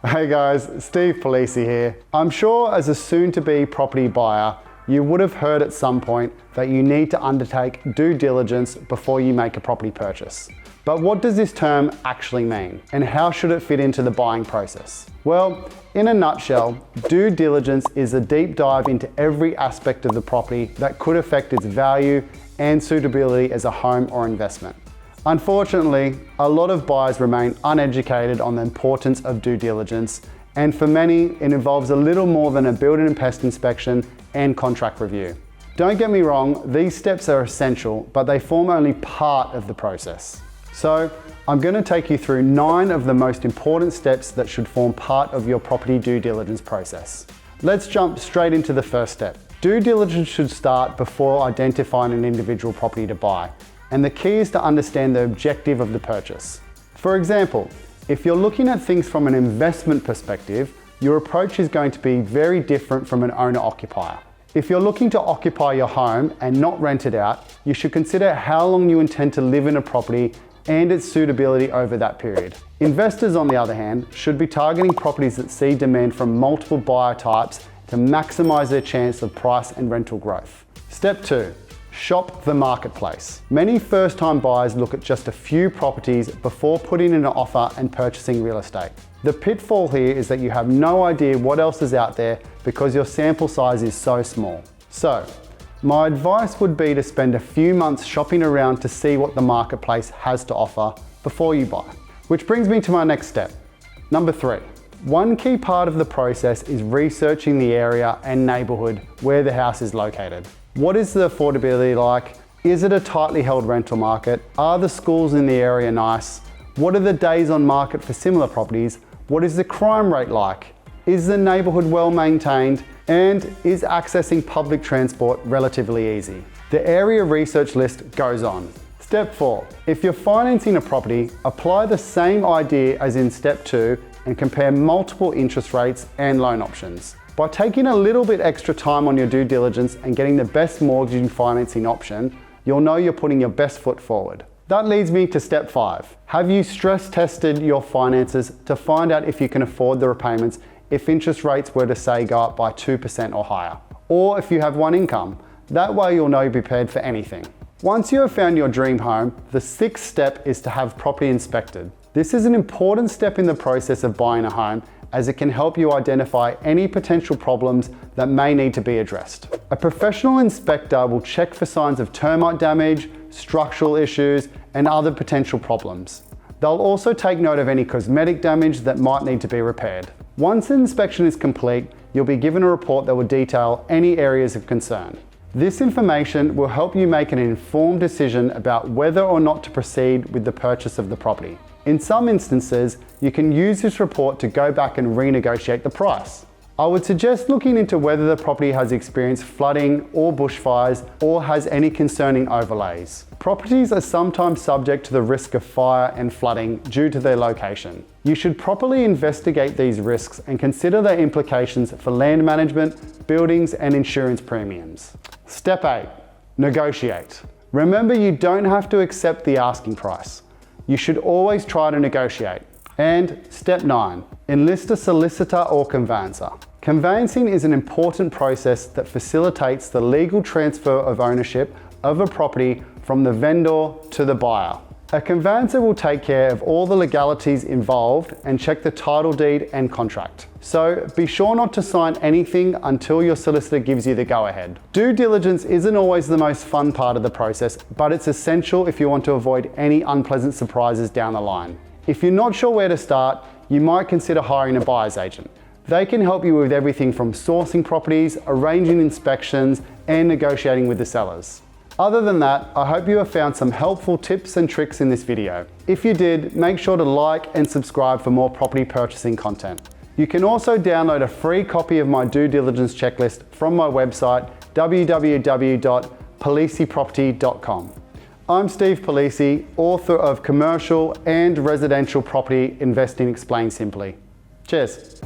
Hey guys, Steve Palise here. I'm sure as a soon-to-be property buyer, you would have heard at some point that you need to undertake due diligence before you make a property purchase. But what does this term actually mean? And how should it fit into the buying process? Well, in a nutshell, due diligence is a deep dive into every aspect of the property that could affect its value and suitability as a home or investment. Unfortunately, a lot of buyers remain uneducated on the importance of due diligence, and for many, it involves a little more than a building and pest inspection and contract review. Don't get me wrong, these steps are essential, but they form only part of the process. So, I'm going to take you through 9 of the most important steps that should form part of your property due diligence process. Let's jump straight into the first step. Due diligence should start before identifying an individual property to buy, and the key is to understand the objective of the purchase. For example, if you're looking at things from an investment perspective, your approach is going to be very different from an owner-occupier. If you're looking to occupy your home and not rent it out, you should consider how long you intend to live in a property and its suitability over that period. Investors, on the other hand, should be targeting properties that see demand from multiple buyer types to maximize their chance of price and rental growth. Step 2. Shop the marketplace. Many first-time buyers look at just a few properties before putting in an offer and purchasing real estate. The pitfall here is that you have no idea what else is out there because your sample size is so small. So, my advice would be to spend a few months shopping around to see what the marketplace has to offer before you buy. Which brings me to my next step. Number 3. One key part of the process is researching the area and neighborhood where the house is located. What is the affordability like? Is it a tightly held rental market? Are the schools in the area nice? What are the days on market for similar properties? What is the crime rate like? Is the neighborhood well maintained? And is accessing public transport relatively easy? The area research list goes on. Step 4. If you're financing a property, apply the same idea as in step 2 and compare multiple interest rates and loan options. By taking a little bit extra time on your due diligence and getting the best mortgage and financing option, you'll know you're putting your best foot forward. That leads me to step 5. Have you stress tested your finances to find out if you can afford the repayments if interest rates were to say go up by 2% or higher? Or if you have one income? That way you'll know you're prepared for anything. Once you have found your dream home, the 6th step is to have property inspected. This is an important step in the process of buying a home, as it can help you identify any potential problems that may need to be addressed. A professional inspector will check for signs of termite damage, structural issues, and other potential problems. They'll also take note of any cosmetic damage that might need to be repaired. Once the inspection is complete, you'll be given a report that will detail any areas of concern. This information will help you make an informed decision about whether or not to proceed with the purchase of the property. In some instances, you can use this report to go back and renegotiate the price. I would suggest looking into whether the property has experienced flooding or bushfires or has any concerning overlays. Properties are sometimes subject to the risk of fire and flooding due to their location. You should properly investigate these risks and consider their implications for land management, buildings, and insurance premiums. Step 8. Negotiate. Remember, you don't have to accept the asking price. You should always try to negotiate. And step 9, enlist a solicitor or conveyancer. Conveyancing is an important process that facilitates the legal transfer of ownership of a property from the vendor to the buyer. A conveyancer will take care of all the legalities involved and check the title deed and contract. So be sure not to sign anything until your solicitor gives you the go-ahead. Due diligence isn't always the most fun part of the process, but it's essential if you want to avoid any unpleasant surprises down the line. If you're not sure where to start, you might consider hiring a buyer's agent. They can help you with everything from sourcing properties, arranging inspections, and negotiating with the sellers. Other than that, I hope you have found some helpful tips and tricks in this video. If you did, make sure to like and subscribe for more property purchasing content. You can also download a free copy of my due diligence checklist from my website, www.paliseproperty.com. I'm Steve Palise, author of Commercial and Residential Property Investing Explained Simply. Cheers.